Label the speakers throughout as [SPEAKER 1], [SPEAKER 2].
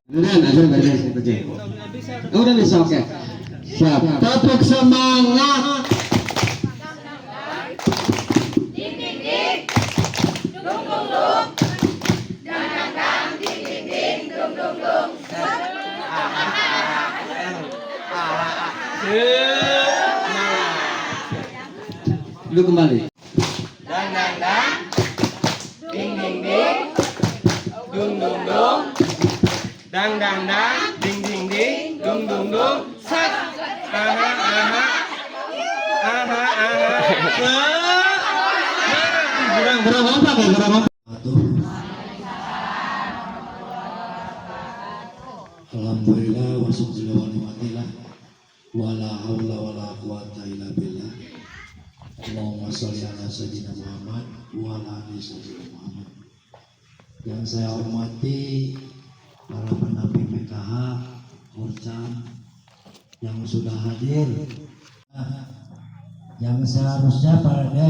[SPEAKER 1] Beneran, agar beres kerja. Udah bisa, oke. Siap. Tepuk semangat.
[SPEAKER 2] Ding ding ding, dung dung dung, dang dang dang, ding ding ding, dung dung dung.
[SPEAKER 1] Dulu kembali.
[SPEAKER 2] Dang dang dang, ding ding ding, dung dung dung, dang dang dang, ding ding ding, dung dung dung. Sat, aha aha, aha aha.
[SPEAKER 1] Kurang apa ya? Kurang apa?
[SPEAKER 3] Alhamdulillah wa syukurlah wa ni'matillah wala haula wala quwata illa billah. Allahumma sholli ala sayyidina Muhammad wa ala ali sayyidina Muhammad. Yang saya hormati para pendamping PKH, Korcam yang sudah hadir, yang seharusnya pada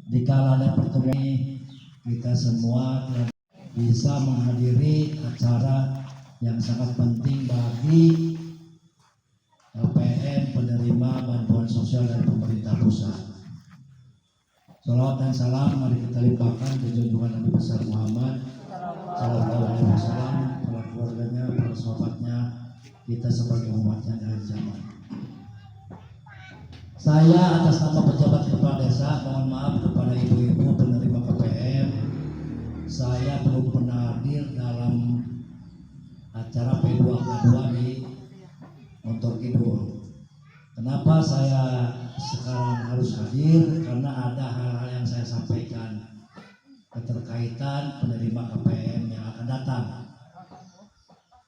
[SPEAKER 3] di kala pertemuan ini kita semua bisa menghadiri acara yang sangat penting bagi LPM penerima bantuan sosial dari pemerintah pusat. Salawat dan salam mari kita limpahkan ke junjungan Nabi besar Muhammad Sallallahu Alaihi Wasallam, para keluarganya, para sahabatnya, kita sebagai umatnya dari zaman. Saya atas nama pejabat kepala desa mohon maaf kepada ibu-ibu penerima KPM. Saya belum pernah hadir dalam acara P2K2 di Montor Kidul. Kenapa saya sekarang harus hadir? Karena ada hal-hal yang saya sampaikan keterkaitan penerima KPM yang akan datang.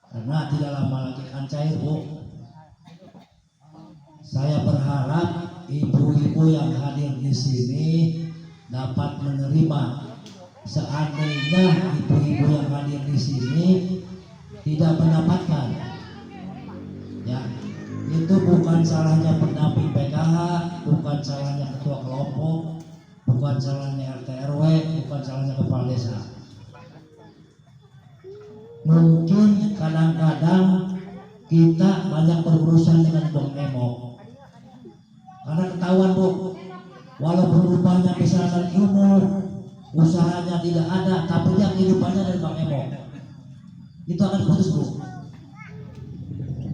[SPEAKER 3] Karena tidak lama lagi akan cair, Bu. Saya berharap ibu-ibu yang hadir di sini dapat menerima. Seandainya ibu-ibu yang hadir di sini tidak mendapatkan, ya itu bukan salahnya pendamping PKH, bukan salahnya ketua kelompok, bukan salahnya RT RW, bukan salahnya kepala desa. Mungkin kadang-kadang kita banyak berurusan dengan Bang Nemo, karena ketahuan, Bu, walaupun rupanya misalkan ilmu usahanya tidak ada, tapi yang kehidupannya dari Bang Nemo itu akan putus, Bu.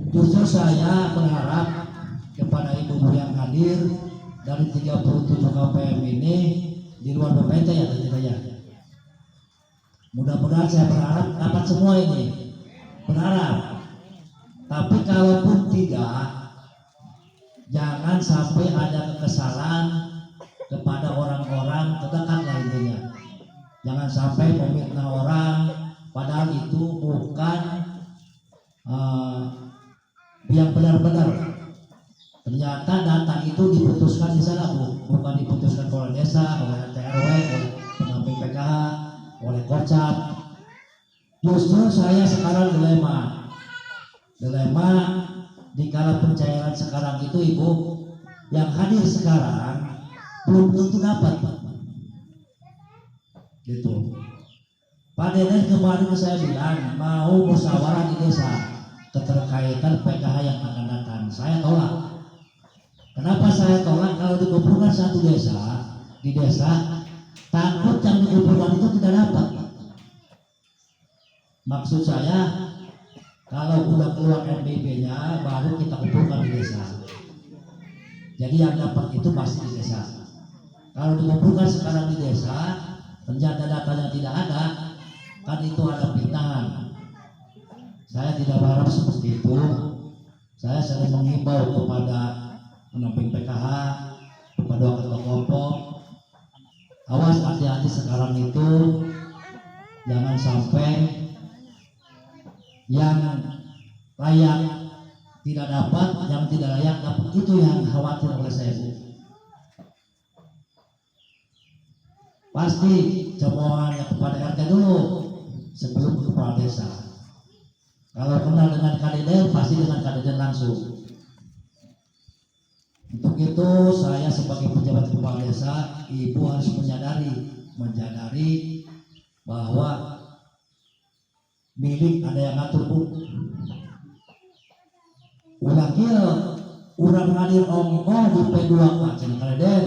[SPEAKER 3] Justru saya berharap kepada ibu-ibu yang hadir dari 37 KPM ini di luar BPT ya tentunya. Mudah-mudahan saya berharap dapat semua ini. Berharap. Tapi kalaupun tidak, jangan sampai ada kekesalan kepada orang-orang terdekat lah intinya. Jangan sampai memfitnah orang, padahal itu bukan yang benar-benar. Ternyata data itu diputuskan di sana, Bu, bukan diputuskan oleh desa, oleh RT RW, oleh pendamping PKH, oleh Korcap. Justru saya sekarang dilema di kala pencairan sekarang itu, Ibu, yang hadir sekarang belum tentu dapat, gitu. Pak Deden kemarin saya bilang mau musyawarah di desa keterkaitan PKH yang akan datang. Saya tolak. Kenapa saya tolak? Kalau dikumpulkan satu desa di desa, takut yang dikumpulkan itu tidak dapat. Maksud saya, kalau udah keluar NBP-nya baru kita kumpulkan di desa. Jadi yang dapat itu pasti di desa. Kalau dikumpulkan sekarang di desa, ternyata datanya tidak ada, kan itu ada fitnahan. Saya tidak berharap seperti itu. Saya sering mengimbau kepada pendamping PKH, kepada ketua kelompok, awas hati-hati sekarang itu, jangan sampai yang layak tidak dapat, yang tidak layak dapat. Itu yang khawatir oleh saya, Bu. Pasti cemohannya kepada RT dulu sebelum ke kepala desa. Kalau kenal dengan kadeden, pasti dengan kadeden langsung. Untuk itu saya sebagai pejabat kepala desa, Ibu harus menyadari bahwa milik ada yang ngatur Bu. Ulah kieu urang hadir ongkoh di P2 Pak cenah kaleden.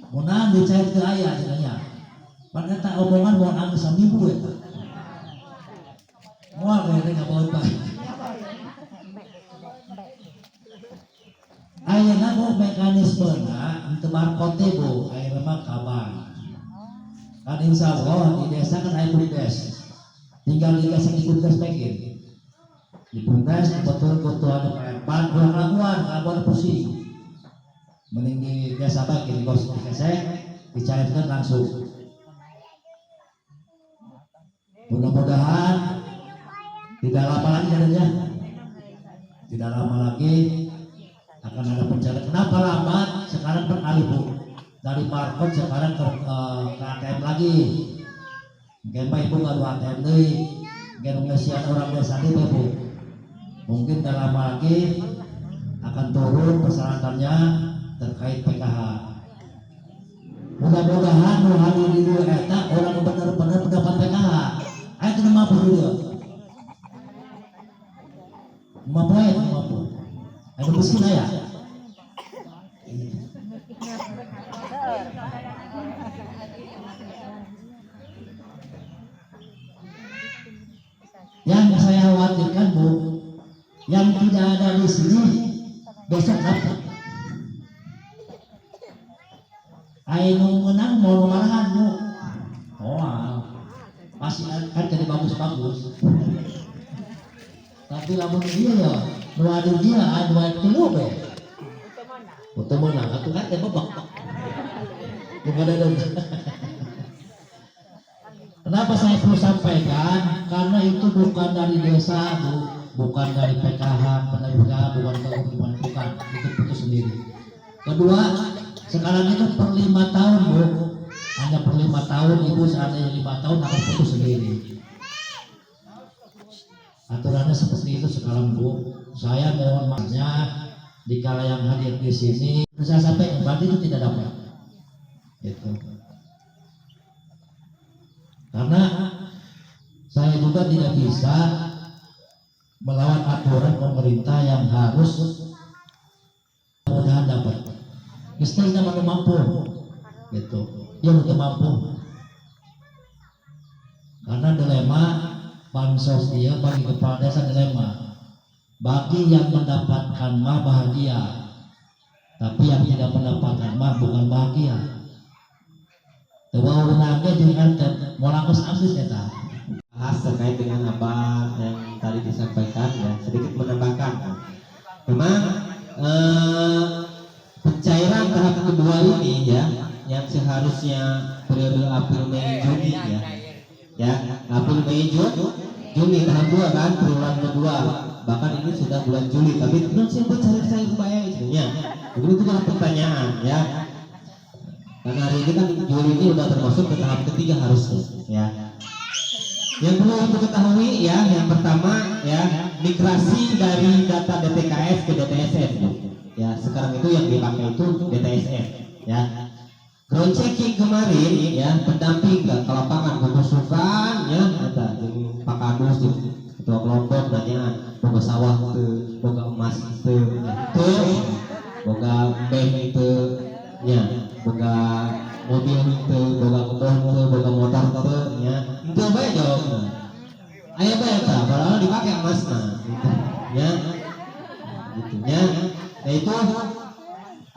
[SPEAKER 3] Munaan dicair teu aya cenah. Pan eta omongan moal anggeus saminggu eta. Moal we teh ngabaut Pak. Ayeuna Bu mekanismena teu markote Bu, ayeuna mah kabar. Kan insyaallah di desa kan aya BUMDes. Tinggal di desa di BUMDes bikin. Di BUMDes betul ketua DPR kurang laguan, ngabon pusing. Mending di desa bikin di gosip dikesek, dicairkan langsung. Mudah-mudahan tidak lama lagi adanya. Tidak lama lagi akan ada pencarian. Kenapa lambat? Sekarang beralih Bu. Dari markot sekarang ke ATM lagi. Mungkin Ibu ngadu ATM deui. Mungkin ngesian orang desa deui Bu. Mungkin tak lama lagi akan turun persyaratannya terkait PKH. Mudah-mudahan nu hadir di dieu eta orang benar-benar pendapat PKH. Aya teu mampu dieu. Mampu. Ada miskin aya. Yang saya khawatirkan Bu, yang tidak ada di sini besok dapat. Ayo menang mau marahan Bu. Oh, masih kan jadi bagus-bagus. Tapi lamun dia ya, nu adu dia anu telu be. Foto menang, atuh kan teh bebek. Bukan ada. Kenapa saya perlu sampaikan? Karena itu bukan dari desa, Bu. Bukan dari PKH, bukan itu putus sendiri. Kedua, sekarang itu per 5 tahun Bu, hanya per 5 tahun Ibu seandainya 5 tahun akan putus sendiri. Aturannya seperti itu sekarang Bu. Saya mohon maafnya dikala yang hadir di sini saya sampaikan berarti itu tidak dapat. Itu. Karena saya juga tidak bisa melawan aturan pemerintah yang harus mudah dapat. Mesti kita mampu, gitu. Yang tidak mampu. Karena dilema bansos dia bagi kepala desa dilema. Bagi yang mendapatkan mah bahagia, tapi yang tidak mendapatkan mah bukan bahagia. Bahwa benarnya dengan molangkos abis eta.
[SPEAKER 2] Bahas terkait dengan apa yang tadi disampaikan ya, sedikit menambahkan. Memang pencairan tahap kedua ini ya, yang seharusnya periode April Mei Juni ya, April Mei Juni tahap 2 kan, triwulan kedua. Bahkan ini sudah bulan Juli, tapi belum sempat cari saya upaya itunya. Jadi itu adalah pertanyaan ya. Karena hari ini kan Juli ini udah termasuk ke tahap ketiga harusnya ya. Yang perlu untuk ketahui ya, yang pertama ya, migrasi dari data DTKS ke DTSS ya. Sekarang itu yang dipakai itu DTSS ya. Ground checking kemarin ya, pendamping ke lapangan kemusukan ya, ada Pak Kadus ketua kelompok nanya boga sawah teu, boga emas teu, boga bank teu nya, boga mobil teu, boga kebon teu, boga motor teu nya. Itu bae jawabna. Aya bae eta, padahal dipake emasna gitu nya. Gitu nya. Nah itu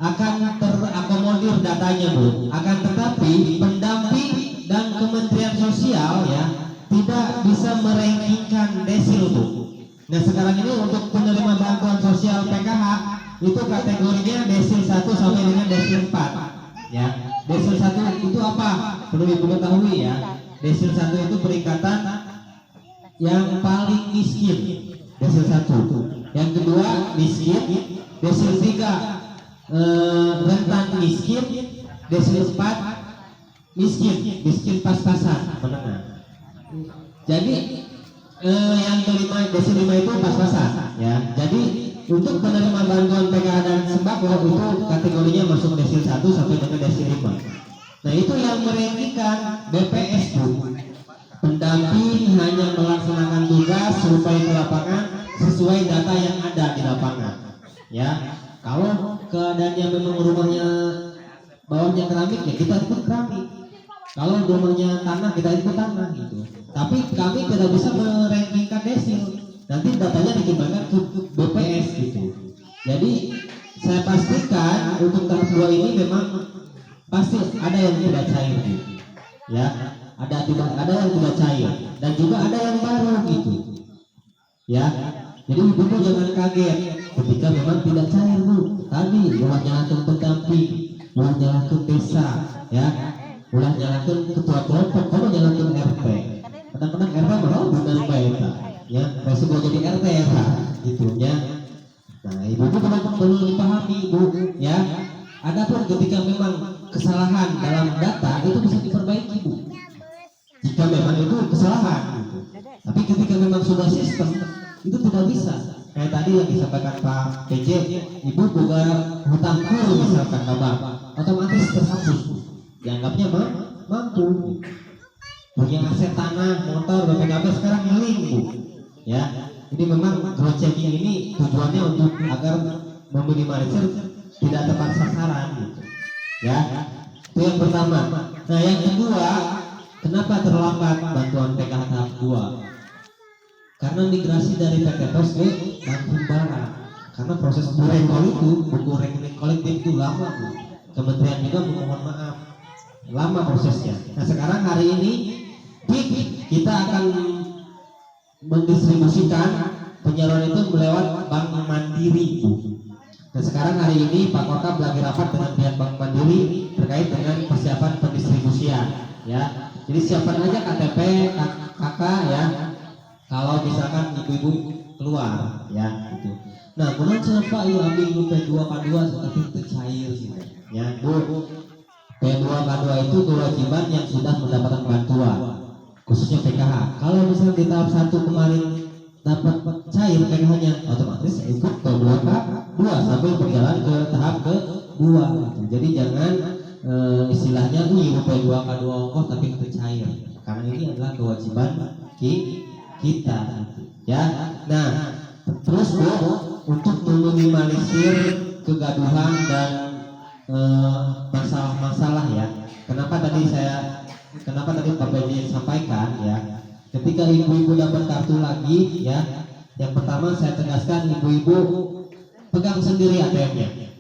[SPEAKER 2] akan terakomodir datanya Bu. Akan tetapi pendamping dan Kementerian Sosial ya tidak bisa merankingkan desil Bu. Nah sekarang ini untuk penerima bantuan sosial PKH itu kategorinya desil 1 sampai dengan desil 4 ya. Desil 1 itu apa? Perlu diketahui ya. Desil 1 itu peringkatan yang paling miskin, desil 1. Yang kedua miskin, desil 3 rentan miskin, desil 4 miskin pas-pasan menengah. Jadi yang kelima desil 5 itu pas-pasan ya. Jadi untuk penerima bantuan PKH dan sembako itu kategorinya masuk desil 1 sampai dengan desil 5. Nah itu yang merenggihkan BPS Bu.
[SPEAKER 3] pendamping hanya melaksanakan tugas supaya ke lapangan sesuai data yang ada di lapangan. Ya, kalau keadaannya memang rumahnya bawahnya keramik ya kita ikut keramik. Kalau rumahnya tanah kita ikut tanah gitu. Tapi kami tidak bisa merankingkan desil. Nanti datanya dikembangkan ke BPS gitu. Jadi saya pastikan untuk tahap 2 ini memang pasti ada yang tidak cair gitu. Ya, ada yang tidak cair dan juga ada yang baru gitu. Ya. Jadi ibu jangan kaget ketika memang tidak cair Bu. Tadi ulah nyalakan pendamping, ulah nyalakan desa, ya, ulah nyalakan ketua kelompok, kamu nyalakan RT. Kadang-kadang RT malah bukan baik, ya, resiko jadi RT ya, gitu ya. Nah ibu perlu dipahami Bu, ya. Adapun ketika memang kesalahan dalam data itu bisa diperbaiki Bu. Jika memang itu kesalahan, gitu. Tapi ketika memang sudah sistem itu tidak bisa. Kayak tadi yang disampaikan Pak PJ, ibu buka hutang kur misalkan Bapak, otomatis terhapus. Dianggapnya mampu. Punya aset tanah, motor, BPKB sekarang ngeling Bu. Ya, jadi memang growth checking ini tujuannya untuk agar meminimalisir tidak tepat sasaran gitu. Ya, itu yang pertama. Nah yang kedua, kenapa terlambat bantuan PKH tahap 2? Karena migrasi dari PT POS ke Bank Himbara. Karena proses buku rekening kolektif itu lama Bu. Kementerian juga memohon maaf, lama prosesnya. Nah sekarang hari ini kita akan mendistribusikan penyaluran itu melewat Bank Mandiri Bu. Dan sekarang hari ini Pak Kota lagi rapat dengan pihak Bank Mandiri terkait dengan persiapan pendistribusian. Ya, jadi siapkan aja KTP KK ya. Kalau misalkan ibu-ibu keluar, ya gitu. Nah, kemudian siapa yang ambil P2 K2 tapi itu cair sih, ya Bu. P2 K2 itu kewajiban yang sudah mendapatkan bantuan, khususnya PKH. Kalau misalnya di tahap 1 kemarin dapat cair PKH-nya, otomatis ikut P2 K2 sambil berjalan ke tahap ke-2. Gitu. Jadi jangan istilahnya P2 K2 ongkos tapi itu cair, karena ini adalah kewajiban kita ya. Nah terus Bu, untuk meminimalisir kegaduhan dan masalah-masalah ya, kenapa tadi Pak PJ sampaikan ya, ketika ibu-ibu dapat kartu lagi ya, yang pertama saya tegaskan ibu-ibu pegang sendiri ATM-nya,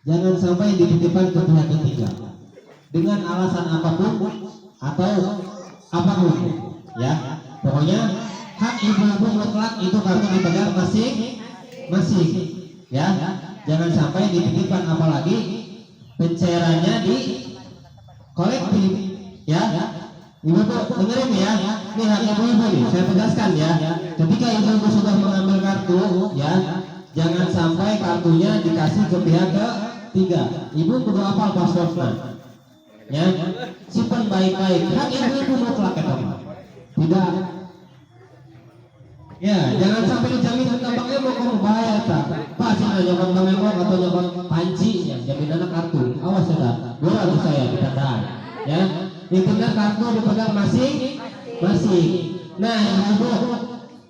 [SPEAKER 3] jangan sampai dititipkan ke pihak ketiga dengan alasan apapun atau apapun ya. Pokoknya hak ibu-ibu mutlak itu kartu dipegang masing-masing ya. Jangan sampai dititipkan, apalagi pencairannya di kolektif ya. Ibu-ibu dengerin ya, ini hak ibu-ibu nih, saya tegaskan ya. Ketika ibu-ibu sudah mengambil kartu ya, jangan sampai kartunya dikasih ke pihak ketiga. Ibu kudu hafal passwordnya ya, simpan baik-baik. Hak ibu-ibu mutlak ya teman. Tidak ya, jangan sampai dijamin tampaknya mau kamu bahaya tak Pak sih nyokot Bang Emo atau nyokot Panci ya, jaminan kartu awas ya, bola tuh saya ditandai ya. Intinya kartu dipegang masing-masing. Nah ibu,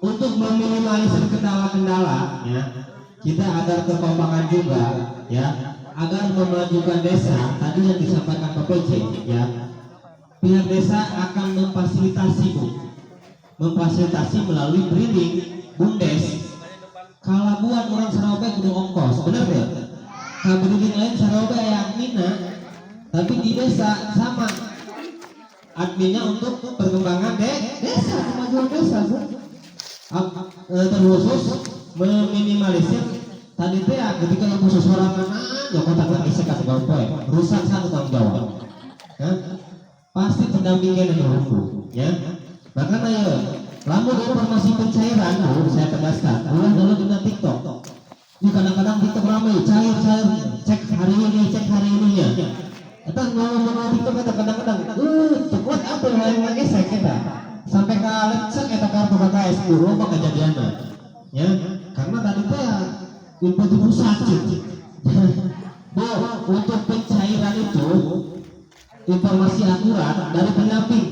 [SPEAKER 3] untuk meminimalisir kendala-kendala ya, kita agar kekompakan juga ya, agar memajukan desa. Tadi yang disampaikan Pak PJ ya, pihak desa akan memfasilitasi melalui breeding bumdes. Kalau buat orang Sarawak kudu ongkos, bener ya? Kalau breeding lain Sarawak ya adminnya, tapi di desa sama adminnya untuk perkembangan desa, kemajuan desa Bu. Terkhusus meminimalisir tadi teh ketika ibu seseorang nyokot tak isek kasih poe rusak satu tanggung jawab ya, pasti pendampingnya yang hukum ya. Makanya ya, lamun informasi pencairan Bu, saya tegaskan, ulah dulu dengan TikTok. Ini kadang-kadang TikTok ramai, cair, cek hari ini ya. Kita ngomong TikTok kita kadang-kadang, cepat apa yang lagi saya kita sampai ke lecek eta kartu KKS dulu mah kejadiannya, ya. Karena tadi teh info itu sakit. Bu, untuk pencairan itu informasi akurat dari pendamping.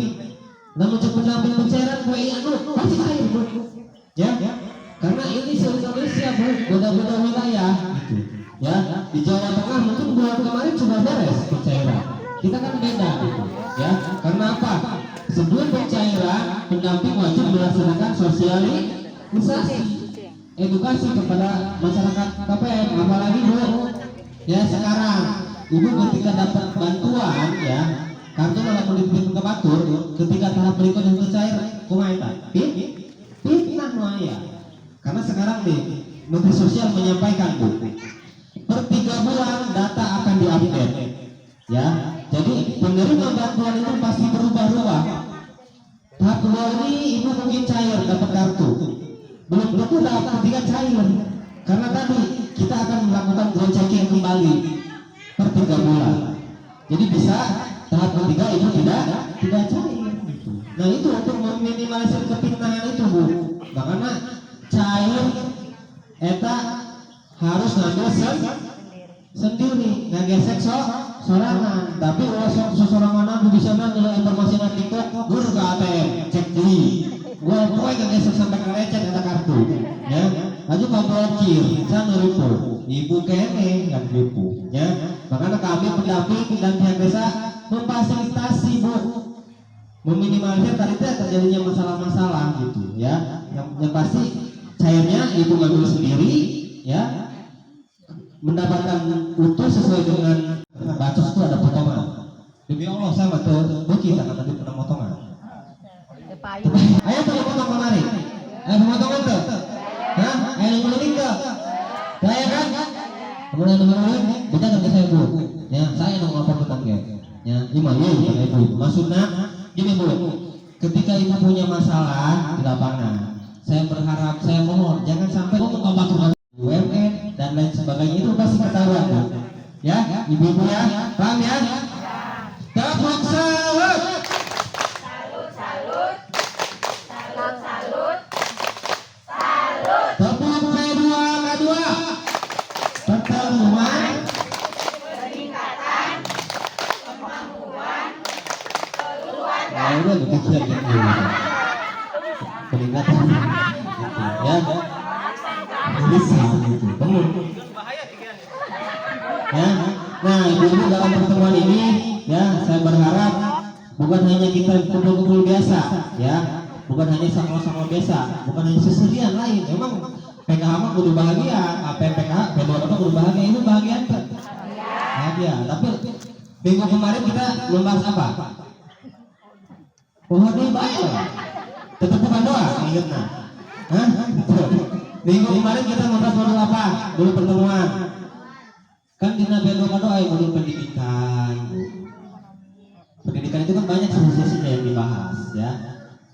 [SPEAKER 3] namun cukup pendamping pencairan gue anu pasti cair Bu. Ya, karena ini seluruh Indonesia Bu, beda-beda wilayah gitu. Ya, di Jawa Tengah mungkin bulan kemarin sudah beres pencairan. Kita kan beda gitu. Ya, karena apa? Sebelum pencairan, pendamping wajib melaksanakan sosialisasi, edukasi kepada masyarakat KPM. Apalagi Bu, ya sekarang Ibu ketika dapat bantuan ya, kartu dalam mendapatkan kebatur, ketika tahap berikutnya tercair, kumaha fitnah ya. Karena sekarang nih Menteri Sosial menyampaikan Bu, per 3 bulan data akan diupdate. Ya, jadi penerima bantuan itu pasti berubah-ubah. Tahap kedua ini Ibu mungkin cair dapat kartu, belum tentu tahap ketiga cair. Karena tadi kita akan melakukan ground checking kembali per 3 bulan. Jadi bisa tahap ketiga itu tidak cair. Nah itu untuk meminimalisir kefitnahan itu Bu. Makanya cair eta harus ngambil sendiri, nggak gesek sorangan. Tapi kalau sorangan aku bisa ngambil informasi nanti kok guru ke ATM cek dulu. Gua poin nggak gesek sampai ke lecet ada kartu. Ya, aja kau blokir, saya nuripu. Ibu kene nggak nuripu. Ya, makanya kami pendamping dan pihak desa memfasilitasi Bu, meminimalisir tadi terjadinya masalah-masalah gitu ya. Yang pasti cairnya Ibu ngambil sendiri ya, mendapatkan utuh sesuai dengan batas itu ada potongan. Demi Allah saya betul kita kan tadi pernah potongan. Ayo tuh potong kemari. Ayo potongan tuh. Hah? Ayo ngeluling tuh. Saya kan? Kemudian ngeluling, bisa ke saya Bu. Ya, saya yang ngomong tentang ya, Ibu. Maksudnya gini Bu, ketika Ibu punya masalah di lapangan, saya berharap, saya mohon jangan sampai ngomong batur UMN dan lain sebagainya, itu pasti ketahuan Bu. Ya, Ibu-ibu ya, paham ya? Tepuk salut. Tepuk P2 K2. Pertemuan udah begitu ya gitu. Peningkatan ya bisa gitu benar ya. Nah Ibu-ibu dalam pertemuan ini ya, saya berharap bukan hanya kita kumpul-kumpul biasa ya, bukan hanya sama-sama biasa, bukan hanya seserian lain. Memang PKH mah kudu bahagia, PKH P2 kudu bahagia. Itu bahagia kan? Bahagia. Tapi minggu kemarin kita membahas apa? Pohon baik, tetap bukan doa, ingatnya. Hah? Minggu kemarin kita membahas modul apa? Dulu pertemuan. Kan di Nabi doa yang modul pendidikan. Pendidikan itu kan banyak sisi-sisinya yang dibahas, ya.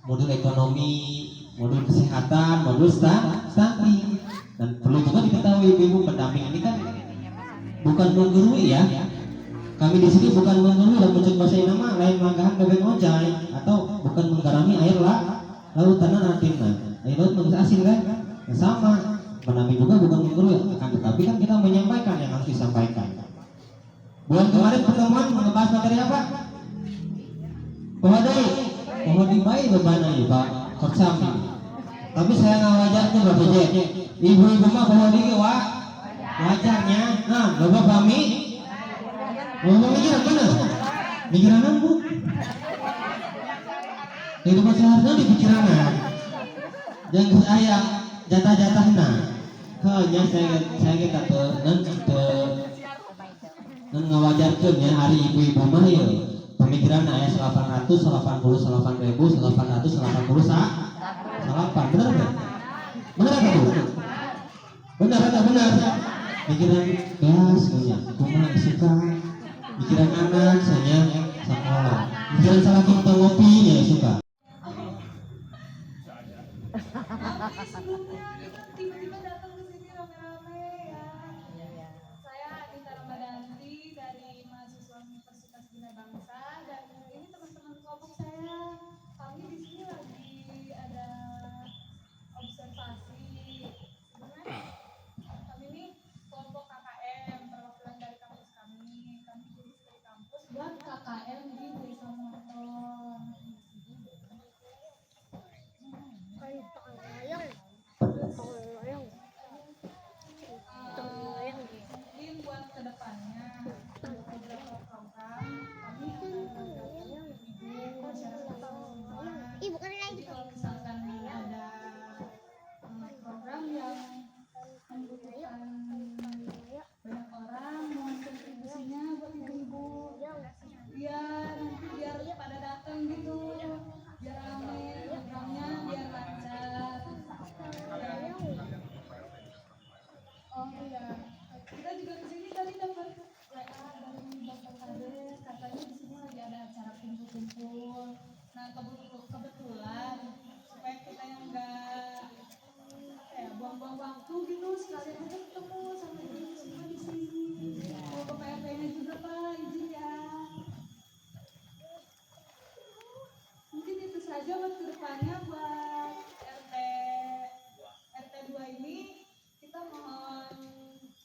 [SPEAKER 3] Modul ekonomi, modul kesehatan, modul stunting. Dan perlu juga diketahui ibu pendamping ini kan bukan menggurui ya. Kami di sini bukan menggurui dan mencek bahasa nama lain manggahan bebek ojai, atau bukan menggarami air laut tanah nantina. Air laut manusia asin kan? Ya sama. Pendamping juga bukan menggurui, akan tetapi kan kita menyampaikan yang harus disampaikan. Bulan kemarin pertemuan membahas materi apa? Pohon bayi beban ini Pak Kotsam. Tapi saya nggak wajarnya Bapak J. Ibu-ibu mah pohon wajarnya. Nah, Bapak kami mikiran bener. Mikiran apa? Kehidupan sehari-hari di pikiran. Jangan saya jatah-jatahna. Hanya saya kita ngawajarkeun ya hari ibu-ibu mah ya. Pemikiran ayat 888 ribu 880 salapan. Benar enggak? Benar enggak Bu? Benar. Pikiran ya semuanya. Kumaha suka. Pikiran anak saya sekolah. Pikiran salah kita ngopi ya suka.
[SPEAKER 4] Tiba-tiba datang ke sini rame-rame ya. Saya Anita Ramadanti dari mahasiswa Universitas Bina Bangsa, dan ini teman-teman kelompok saya. Kami di sini lagi ada observasi. Sebenarnya kami ini kelompok KKM, perwakilan dari kampus kami. Kami jadi dari kampus buat KKM di Desa Morton. kumpul-kumpul. Nah kebetulan supaya kita yang enggak buang-buang waktu gitu, sekalian aja ketemu sama ibu semua di sini. Mau ke PRT-nya juga Pak, izin ya. Mungkin itu saja buat kedepannya buat RT 2 ini. Kita mohon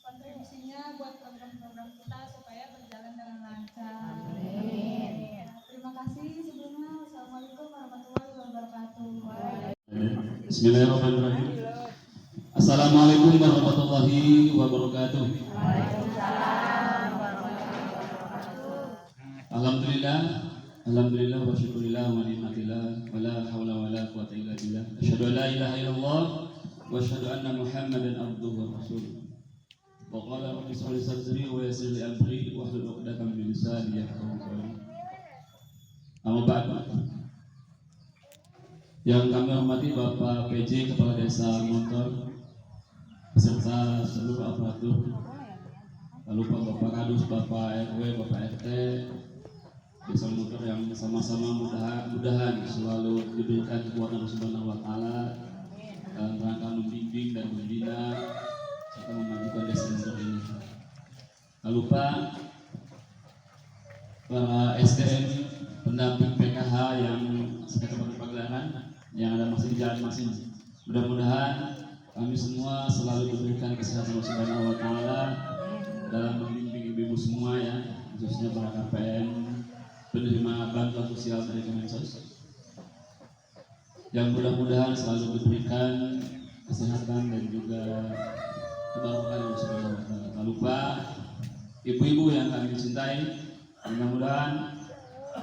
[SPEAKER 4] kontribusinya buat program-program kita supaya berjalan dengan lancar. Amin. Terima kasih sebelumnya. Wassalamualaikum warahmatullahi wabarakatuh.
[SPEAKER 1] Bismillahirrahmanirrahim. Assalamualaikum warahmatullahi wabarakatuh. Alhamdulillah wa syukurillah wa ni'matillah wa la hawla wa la quwwata illa billah. Asyhadu an la ilaha illallah wa asyhadu anna Muhammadan abduhu wa rasuluh. Wa qala rabbi shrah li sadri wa yassir li amri wa hlul 'uqdatam min lisani yafqahu qawli. Amma ba'du. Yang kami hormati Bapak PJ Kepala Desa Montor beserta seluruh aparatur, lalu Bapak Kadus, Bapak RW, Bapak RT Desa Montor yang sama-sama mudah-mudahan selalu diberikan kekuatan Allah Subhanahu wa taala dalam rangka membimbing dan membina serta memajukan Desa Montor ini. Lalu Pak, para SDM pendamping PKH yang sekarang berpagelaran yang ada masih di jalan masing, mudah-mudahan kami semua selalu diberikan kesehatan Allah Subhanahu wa taala dalam membimbing ibu-ibu semua ya, khususnya para KPM penerima bantuan sosial dari Kemensos, yang mudah-mudahan selalu diberikan kesehatan dan juga kebarokan Allah Subhanahu wa taala. Tak lupa ibu-ibu yang kami cintai, mudah-mudahan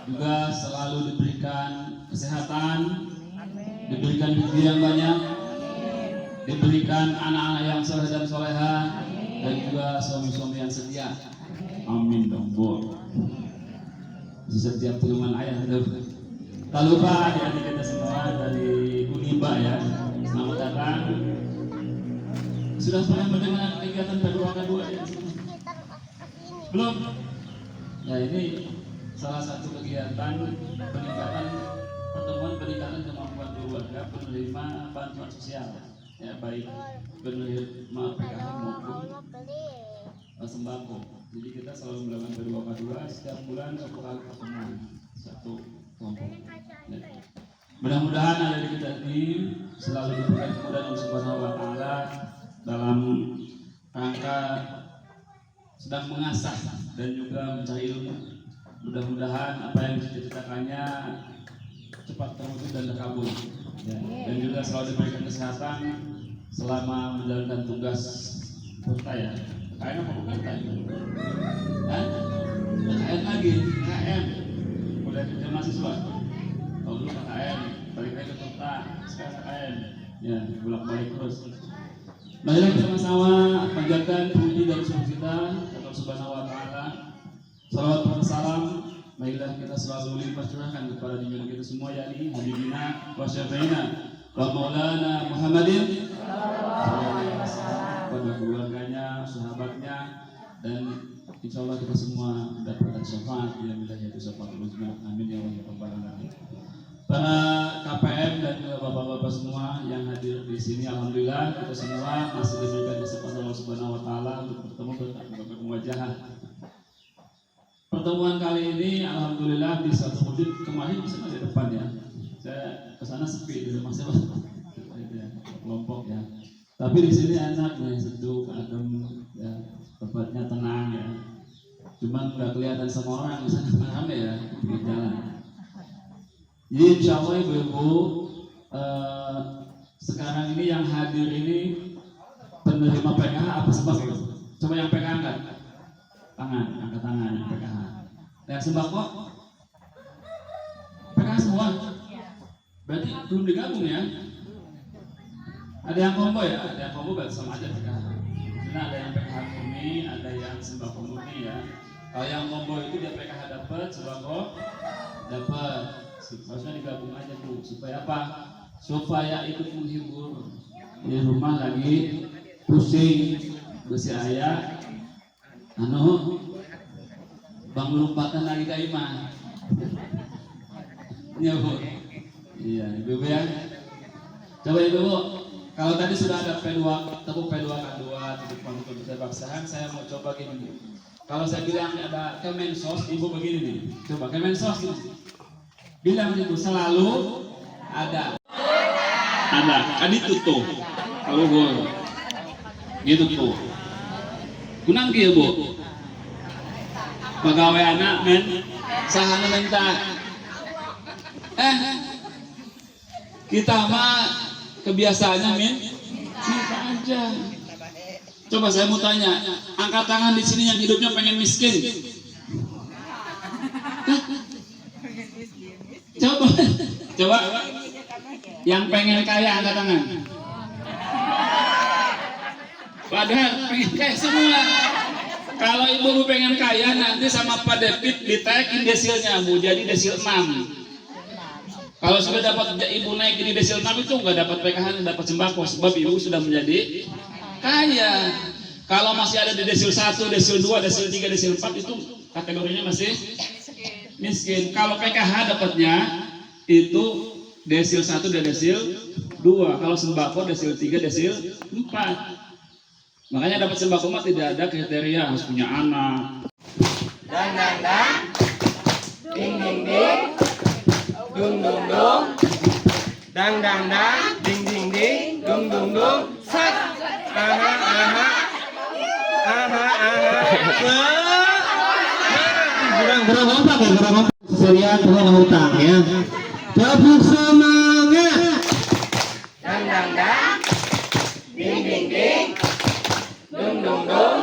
[SPEAKER 1] juga selalu diberikan kesehatan, diberikan rezeki yang banyak, diberikan anak-anak yang soleh dan soleha, dan juga suami-suami yang setia. Amin dong, Bu. Di setiap tulungan ayah itu. Tak lupa adik-adik kita semua dari Uniba ya, selamat datang. Sudah pernah mendengar kegiatan P2K2 ya? Belum? Ya ini salah satu kegiatan peningkatan kemampuan keluarga penerima bantuan sosial ya, baik penerima PKH maupun sembako. Jadi kita selalu melakukan P2K2 setiap bulan 1 kali pertemuan satu kelompok ya. Mudah-mudahan ada di kita ini selalu diberikan kemudahan Allah Subhanahu wa taala dalam rangka sedang mengasah dan juga mencari ilmu. Mudah-mudahan apa yang dicita-citakannya cepat terwujud dan terkabul ya. Dan juga selalu diberikan kesehatan selama menjalankan tugas kota ya. KKN apa bukan KKN? KKN lagi, KKN udah kerja mahasiswa. Kalau dulu KKN, balik lagi ke kota, sekarang KKN ya, bolak-balik terus. Marilah kita sama-sama panjatkan puji dan syukur kita kepada Allah Subhanahu wa taala. Salawat dan salam marilah kita selalu limpah curahkan kepada junjungan kita semua, yakni Habibina wa Syafi'ina wa Maulana Muhammadin pada keluarganya, sahabatnya, dan insya Allah kita semua mendapatkan syafaat yang wilayah itu syafaat ulama. Amin ya rabbal alamin. Para KPM dan juga bapak-bapak semua yang hadir di sini, alhamdulillah kita semua masih diberikan kesempatan Allah Subhanahu wa taala untuk bertemu wajah. Pertemuan kali ini alhamdulillah di satu wujud. Kemarin di sana di depan ya, saya kesana sepi di rumah saya kelompok ya. Tapi di sini enak nih, sejuk, adem ya, tempatnya tenang ya. Cuman nggak kelihatan sama orang di sana ramai ya di jalan. Jadi insya Allah ibu-ibu sekarang ini yang hadir ini penerima PKH apa sebab itu? Coba yang PKH angkat tangan, angkat tangan yang PKH. Yang sembako PKH semua. Berarti belum digabung ya? Ada yang combo ya? Ada yang combo berarti sama aja PKH. Karena ada yang PKH murni, ada yang sembako murni ya. Kalau yang combo itu dia PKH dapat, sembako dapat. Harusnya digabung aja tuh supaya apa? Supaya ikut menghibur. Di rumah lagi pusing, besi ayah, bang lupakan lagi ke imah. Ya Bu. Iya, Ibu ya. Coba Ibu, kalau tadi sudah ada P2, tepuk P2K2, titik pangkul kebangsaan, saya mau coba gini Bu. Kalau saya bilang ada Kemensos, Ibu begini nih. Coba Kemensos gitu. Bilang Ibu selalu ada. Ada, kan itu tuh. Kalau gol. Gitu tuh. Kunang dia Bu. Pegawai anak men sahana minta. Kita mah kebiasaannya minta aja. Coba saya mau tanya, angkat tangan di sini yang hidupnya pengen miskin. Coba, yang pengen kaya angkat tangan. Padahal pengen kaya semua. Kalau ibu pengen kaya nanti sama Pak Depit ditekin desilnya Bu, jadi desil 6. Kalau sudah dapat ibu naik jadi desil 6 itu nggak dapat PKH, dapat sembako sebab ibu sudah menjadi kaya. Kalau masih ada di desil 1, desil 2, desil 3, desil 4 itu kategorinya masih miskin. Kalau PKH dapatnya itu desil 1 dan desil 2. Kalau sembako desil 3, desil 4. Makanya dapat sembako mah tidak ada kriteria harus punya anak.
[SPEAKER 2] Dang dang dang, ding ding ding, dung dung dung, dang dang dang, ding ding ding, dung dung dung, sat, aha aha, aha aha,
[SPEAKER 3] Kurang kompak ya, kurang kompak. Serian kurang hutang ya. Tepuk semangat.
[SPEAKER 2] dang dang dang, ding ding ding, dung dung dung,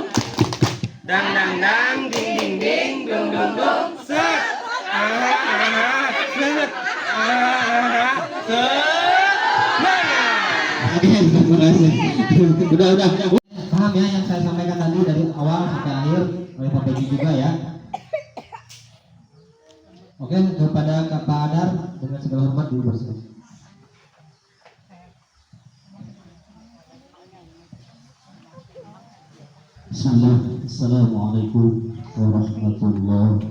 [SPEAKER 2] dang dang dang, ding ding ding, dung dung dung, sat, aha aha, sat, aha aha, semangat.
[SPEAKER 3] Oke, terima kasih. Udah. Paham ya yang saya sampaikan tadi dari awal sampai akhir oleh Pak Pegi juga ya. Oke, kepada Pak Adar dengan segala hormat dulu bersama. Assalamualaikum warahmatullahi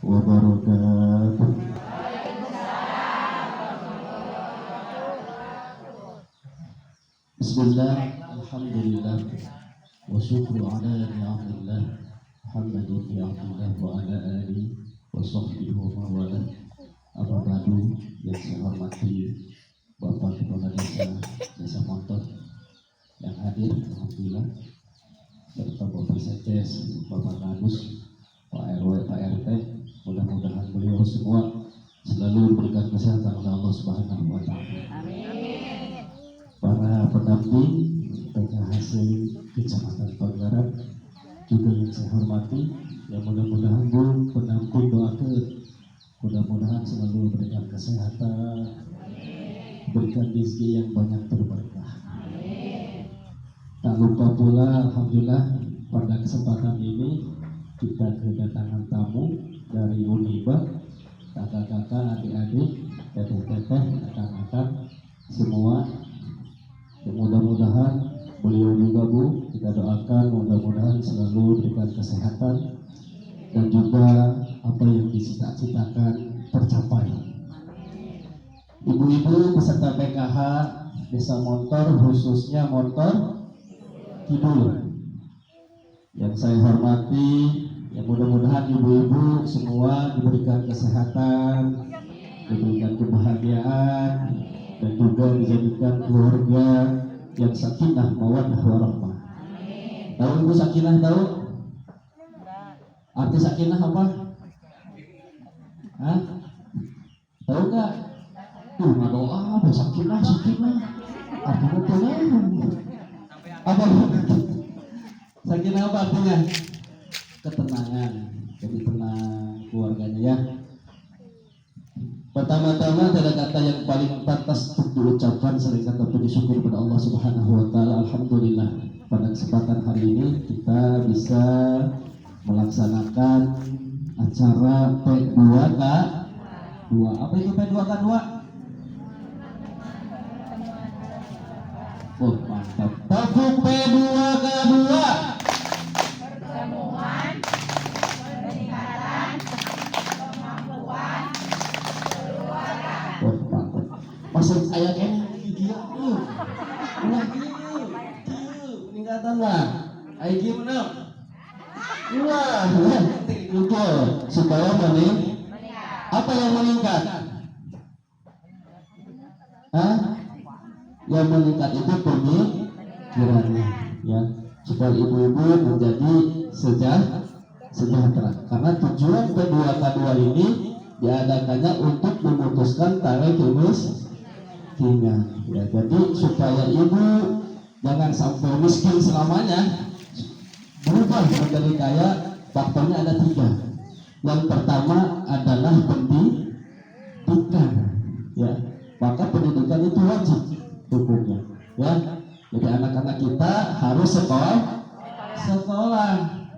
[SPEAKER 3] wabarakatuh. Bismillah, alhamdulillah, wa syukru ala ni'amillah, Muhammadin ni'amillah wa ala alihi wa sahbihi wa mawala. Apa badu yang saya hormati Bapak Kepala Desa Montor yang hadir, alhamdulillah, serta Bapak Sekdes, Bapak Kadus, Pak RW, Pak RT. Mudah-mudahan beliau semua selalu diberikan kesehatan oleh Allah Subhanahu wa Ta'ala. Para pendamping PKHC Kecamatan Pagelaran juga yang saya hormati, yang mudah-mudahan Bu pendamping doakan, mudah-mudahan selalu diberikan kesehatan, berikan rezeki yang banyak berberkah. Tak lupa pula, alhamdulillah pada kesempatan ini kita kedatangan tamu dari Uniba, kakak-kakak, adik-adik, teteh-teteh, kakak-kakak semua. Mudah-mudahan beliau juga Bu, kita doakan mudah-mudahan selalu diberikan kesehatan dan juga apa yang dicita-citakan tercapai. Ibu-ibu peserta PKH Desa Montor, khususnya Montor Kidul, yang saya hormati, yang mudah-mudahan ibu-ibu semua diberikan kesehatan, diberikan kebahagiaan, dan juga dijadikan keluarga yang sakinah mawaddah warahmah. Tahu Ibu sakinah tahu? Arti sakinah apa? Hah? Tahu nggak? Tuh nggak doa, ada sakinah. Artinya tenang. Apa? Sakinah apa artinya? Ketenangan. Jadi tenang keluarganya ya. Pertama-tama ada kata yang paling pantas untuk diucapkan selain kata puji syukur kepada Allah Subhanahu wa Ta'ala. Alhamdulillah pada kesempatan hari ini kita bisa melaksanakan acara P2K2. Apa itu P2K2? Oh mantap. Tepuk P2K2. Pertemuan peningkatan kemampuan keluarga maksud ayah kene gila tuh. Ulah kieu. Peningkatan lah. Aya gimana? Ulah, itu supaya apa yang meningkat? Hah? Yang meningkat itu pemikirannya, ya, supaya ibu-ibu menjadi sejahtera. Karena tujuan P2K2 ini diadakannya untuk memutuskan tali kemiskinan. Ya, jadi supaya ibu jangan sampai miskin selamanya, berubah menjadi kaya. Faktornya ada 3. Yang pertama adalah pendidikan, ya. Maka pendidikan itu wajib hukumnya, ya. Jadi anak-anak kita harus sekolah.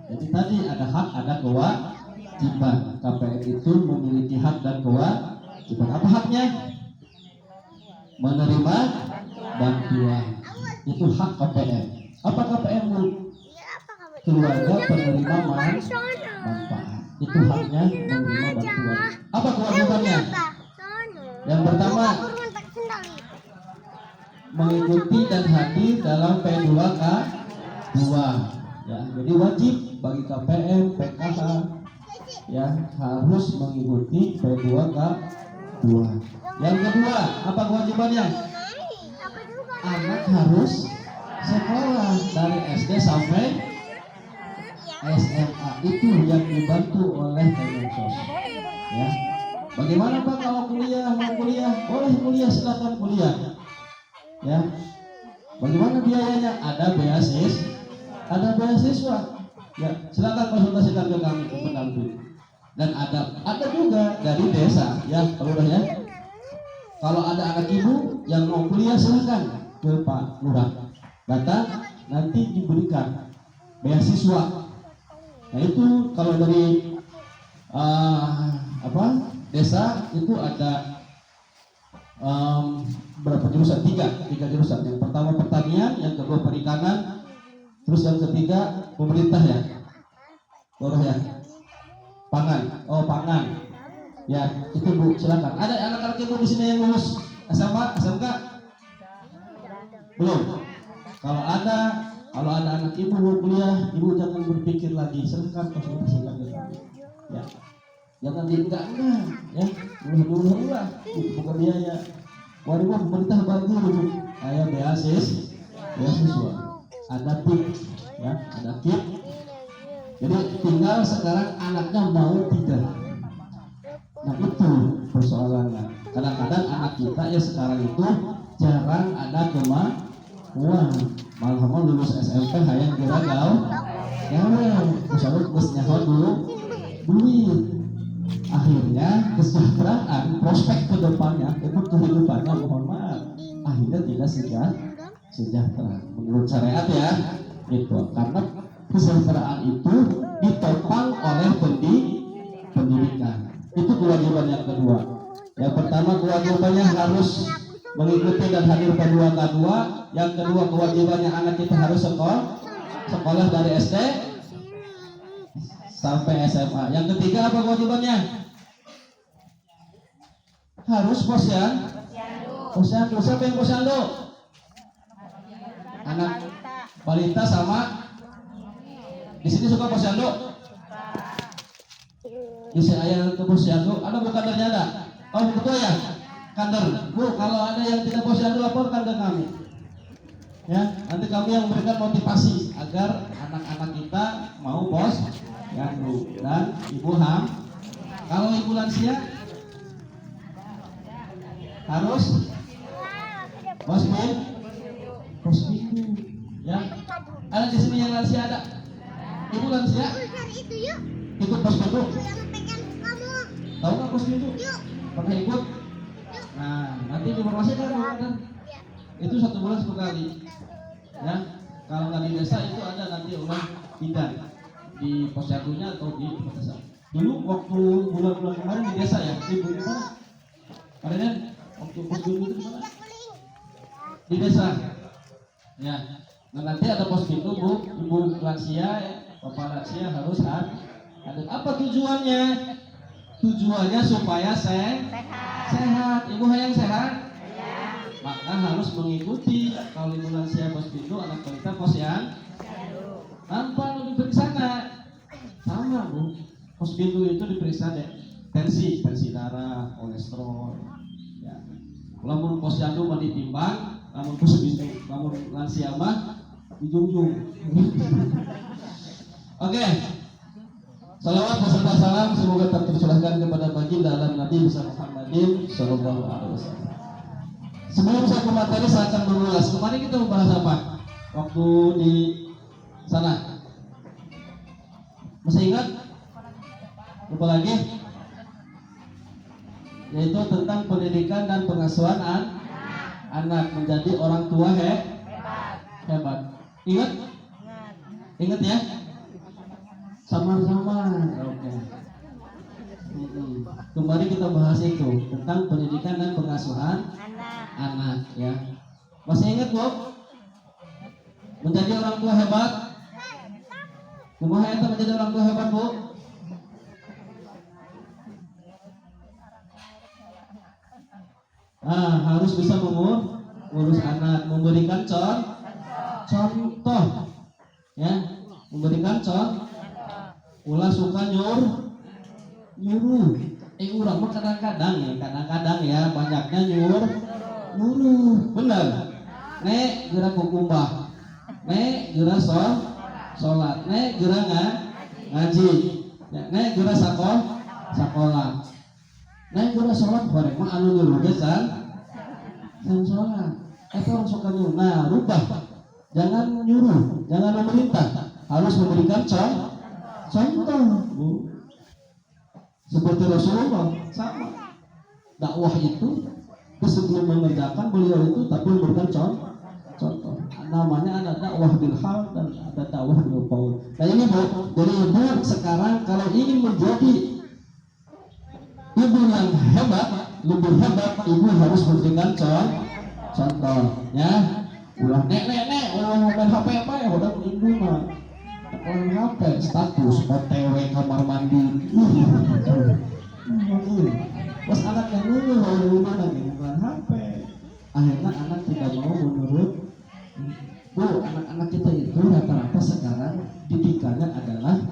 [SPEAKER 3] Jadi tadi ada hak, ada kewajiban. KPM itu memiliki hak dan kewajiban. Apa haknya? Menerima bantuan. Itu hak KPM. Apa KPM, Bu? Keluarga penerima manfaat. Itu haknya menerima bantuan. Apa kewajibannya? Yang pertama, mengikuti dan hadir dalam P2K2. Ya, jadi wajib bagi KPM, PKH, ya, harus mengikuti P2K2. Yang kedua, apa kewajibannya? Anak harus sekolah dari SD sampai SMA. Itu yang dibantu oleh Kemensos. Ya. Bagaimana Pak kalau kuliah, mau kuliah? Boleh kuliah, silakan kuliah. Ya. Bagaimana biayanya? Ada beasiswa. Ya, silakan konsultasikan ke kami, ke pendamping. Dan ada juga dari desa, ya, kalau ya. Kalau ada anak ibu yang mau kuliah, silakan ke Pak Lurah. Datang, nanti diberikan beasiswa. Nah itu kalau dari desa itu ada berapa jurusan? Tiga jurusan. Yang pertama pertanian, yang kedua perikanan, terus yang ketiga pemerintah, ya, Lurah, ya, pangan. Ya, itu Bu, silakan. Ada anak-anak ibu di sini yang lulus SMA, SMK? Belum. Kalau ada anak ibu mau kuliah, ibu jangan berpikir lagi, silakan konsultasikan ke kami. Ya, jangan enggak, ya, dulu bukan biaya. Waduh, pemerintah bantu, ayo beasiswa, ada PIP, ya, ada PIP. Jadi tinggal sekarang anaknya mau tidak. Nah itu persoalannya. Kadang-kadang anak kita ya sekarang itu jarang ada kemauan. Malah mau lulus SMP hayang kira gaul. Ya, misalnya busnya dulu duit. Akhirnya kesejahteraan, prospek ke depannya, itu kehidupannya, mohon maaf, akhirnya tidak sejahtera. Menurut syariat, ya, itu karena kesejahteraan itu ditopang oleh pendidikan. Itu kewajiban yang kedua. Yang pertama kewajibannya harus mengikuti dan hadir P2K2. Yang kedua kewajibannya anak kita harus sekolah dari SD sampai SMA. Yang ketiga apa kewajibannya? Harus posyandu. Siapa yang posyandu? Anak balita sama. Di sini suka posyandu? Di sini ayah ke posyandu. Ada bukan kadernya? Oh betul ya, kader. Bu, kalau ada yang tidak posyandu laporkan ke kami. Ya, nanti kami yang memberikan motivasi agar anak-anak kita mau posyandu. Dan ibu kalau ibu lansia harus posyandu. Ya, ada di sini yang lansia ada. Ibu lansia ikut posyandu. Tahu nggak posyandu? Pernah ikut? Nah, nanti diinformasikan kan? Itu 1 bulan sekali. Ya, kalau nggak di desa itu ada nanti orang bidan di posyandunya atau di desa. Dulu waktu bulan-bulan kemarin di desa, ya, di mana? Kalian waktu posyandu itu di mana? Di desa. Ya, nah nanti ada posyandu, Bu, ibu lansia, bapak lansia harus ada. Apa tujuannya? Tujuannya supaya sehat. Ibu hayang sehat?
[SPEAKER 5] maka harus mengikuti. Kalau ibu lansia pos pintu, anak balita pos yang tanpa diperiksa sama bu. Pos pintu itu diperiksa deh tensi darah, kolesterol. Ya. Lamun pos jantung mah ditimbang, lamun pos pintu, lamun lansia mah dijunjung. Oke. Salawat beserta salam semoga tercurahkan kepada baginda alam Nabi besar Muhammadin Sallallahu Alaihi Wasallam. Sebelum saya ke materi, saya akan mengulas. Kemarin kita membahas apa? Waktu di sana. Masih ingat? Lupa lagi? Yaitu tentang pendidikan dan pengasuhan anak menjadi orang tua hebat. Ingat? Ingat ya? Sama-sama. Oke. Kemarin kita bahas itu tentang pendidikan dan pengasuhan anak ya. Masih ingat bu? Menjadi orang tua hebat. Kumaha eta menjadi orang tua hebat bu? Harus bisa mengurus anak, memberikan contoh ya, memberikan contoh. Ulah suka nyuruh. Urang mah kadang-kadang ya banyaknya nyuruh. Bener. Nek geura kukumbah. Nek geura sholat. Nek geura ngaji. Nek geura sakola. Nek geura sholat bareng mah anu nyuruh ge san sholat. Eta orang suka nyuruh. Nah, rubah. Jangan nyuruh, jangan memerintah. Harus memberikan contoh. Bu. Seperti Rasulullah sama. Dakwah itu sebelum mengerjakan beliau itu tapi memberikan contoh. Namanya ada dakwah bil hal dan ada dakwah bil qaul. Nah ini bu, jadi ibu sekarang kalau ingin menjadi ibu yang hebat, lebih hebat, ibu harus memberikan contoh. Ya, ulah nek, ulah main HP apa ya, udah ibu mah. Orang HP status OTW kamar mandi. Pas anak yang nunggu di rumah lagi bukan HP. Akhirnya anak tidak mau menurut. Bu, anak-anak kita itu rata-rata sekarang didikannya adalah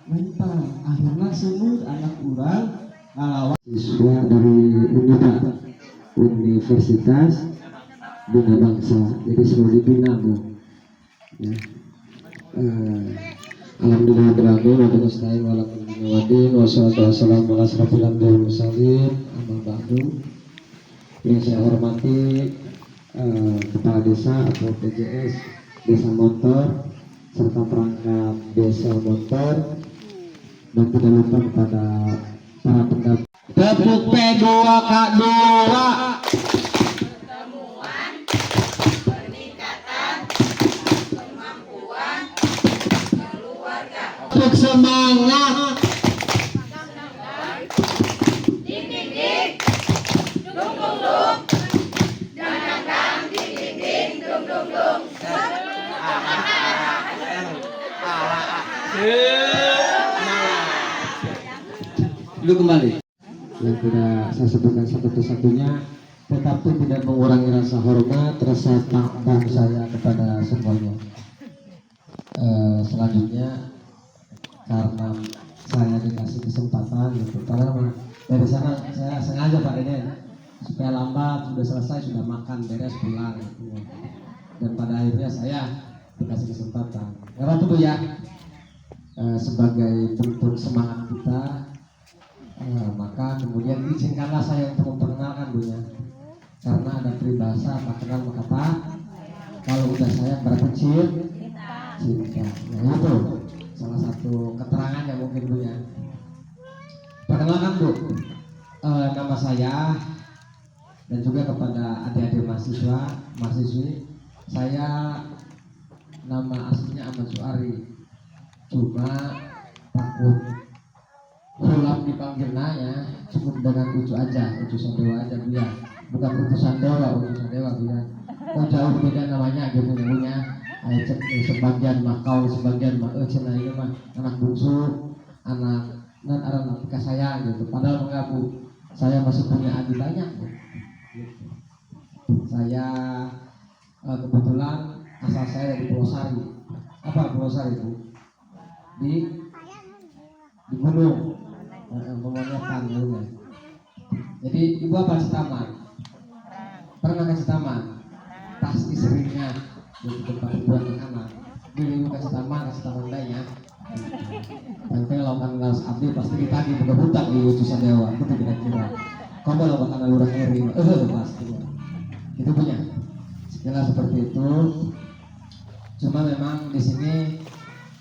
[SPEAKER 5] mental. Akhirnya semua anak orang ngalawan
[SPEAKER 6] siswa dari Universitas Bina Bangsa. Jadi semua dibina bu. Ya. Alhamdulillah beragam wa nasta'in wa lakum wadin wa salatu wassalamu ala asrofil anbiya'i wal mursalin amma ba'du. Yang saya hormati Kepala Desa atau PJS Desa Montor serta perangkat Desa Montor dan tidak lupa kepada para pendamping.
[SPEAKER 2] Tepuk P2K2.
[SPEAKER 6] Untuk semangat.
[SPEAKER 7] Ding ding ding, dung dung dung, dang dang dang, ding ding ding, dung dung dung.
[SPEAKER 6] Dulu kembali. Yang tidak saya sebutkan satu persatunya, tetapi tidak mengurangi rasa hormat, rasa takbang saya kepada semuanya. Selanjutnya karena saya dikasih kesempatan gitu, karena dari sana saya sengaja Pak Deden supaya lambat, sudah selesai, sudah makan, beres, pulang gitu. Dan pada akhirnya saya dikasih kesempatan karena itu ya sebagai bentuk semangat kita, maka kemudian izinkanlah saya untuk memperkenalkan Bu ya, karena ada peribahasa tak kenal maka tak, kalau udah saya berarti cinta. Nah itu salah satu keterangan yang mungkin Bu ya. Perkenalkan Bu, nama saya dan juga kepada adik-adik mahasiswi, saya nama aslinya Ahmad Suari, cuma takut sulap dipanggilnya ya, cukup dengan Ucu aja, Ucu Sandewa aja Bu ya, bukan Ucu Sandewa, Ucu Sandewa Bu ya. Oh jauh beda namanya gitu Bu ya. Sebagian makau, sebagian cina ini mah anak bungsu, anak dan anak saya gitu. Padahal mengaku saya masih punya adik banyak. Gitu. Saya kebetulan asal saya dari Pulau Sari. Apa Pulau Sari itu? Di gunung. Pemonyokan dulunya. Jadi ibu apa Citaman? Pernah ke Citaman? Pasti seringnya di tempat buat anak. Dulu ibu ke Citaman lainnya. Nanti lakukan ngalas abdi pasti ditagih buka hutang di utusan dewa. Itu kira-kira. Kamu lakukan anak lurah eri. Pasti. Itu punya. Sekilas seperti itu. Cuma memang di sini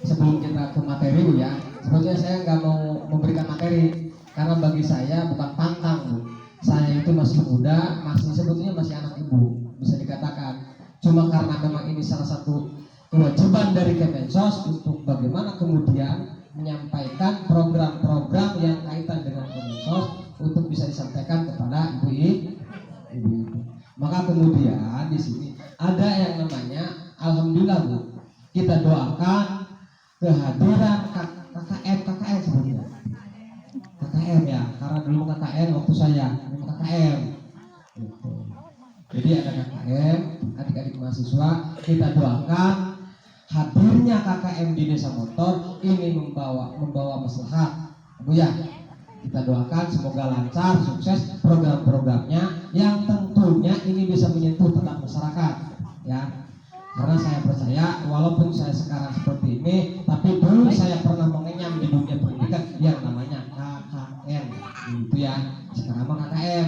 [SPEAKER 6] sebelum kita ke materi Bu ya, sebetulnya saya nggak mau memberikan materi karena bagi saya bukan pantang Bu. Saya itu masih muda, sebetulnya masih anak ibu bisa dikatakan. Cuma karena memang ini salah satu kewajiban dari Kemensos untuk bagaimana kemudian menyampaikan program-program yang kaitan dengan Kemensos untuk bisa disampaikan kepada ibu-ibu. Maka kemudian di sini ada yang namanya alhamdulillah Bu, kita doakan kehadiran KKN sebetulnya. KKN ya, karena dulu KKN waktu saya, ini KKN. Gitu. Jadi ada KKN, adik-adik mahasiswa, kita doakan hadirnya KKN di Desa Motor ini membawa maslahat. Bu ya, kita doakan semoga lancar, sukses program-programnya yang tentunya ini bisa menyentuh tentang masyarakat ya. Karena saya percaya walaupun saya sekarang seperti ini, tapi dulu saya pernah mengenyam di dunia pendidikan yang namanya KKN gitu ya. Sekarang mah KKN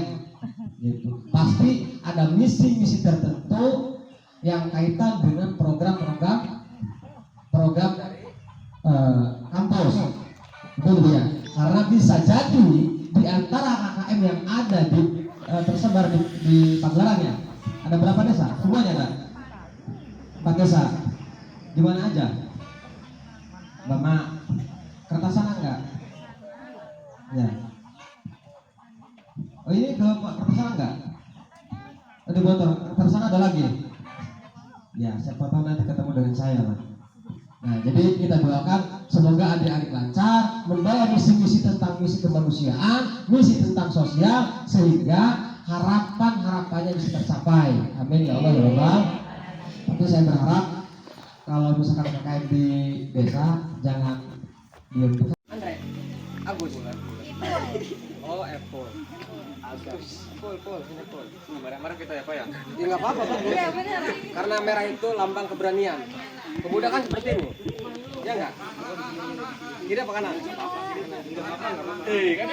[SPEAKER 6] gitu. Pasti ada misi-misi tertentu yang kaitan dengan program kampus. Betul ya. Karena bisa jadi di antara KKN yang ada tersebar di Pagelaran ya. Ada berapa desa? Semuanya ada. 4 desa. Di mana aja? Bapak Kertasana enggak? Ya. Oh ini ke Kertasana enggak? Di Botol. Kertasana ada lagi? Ya, siapa tahu nanti ketemu dengan saya lah. Nah, jadi kita doakan semoga adik-adik lancar membawa misi-misi tentang misi kemanusiaan, misi tentang sosial sehingga harapan-harapannya bisa tercapai. Amin ya Allah ya Rabbal. Tapi saya berharap kalau misalkan KKN di desa jangan diam.
[SPEAKER 2] Andre, Agus. Oh, Apple. Pul, sini pul. Marah-marah kita ya Pak ya? Ya nggak apa-apa Pak. Iya benar. Karena merah itu lambang keberanian. Pemuda kan seperti ini. Ya nggak? Kiri apa kanan? Kiri apa nggak apa-apa. Kan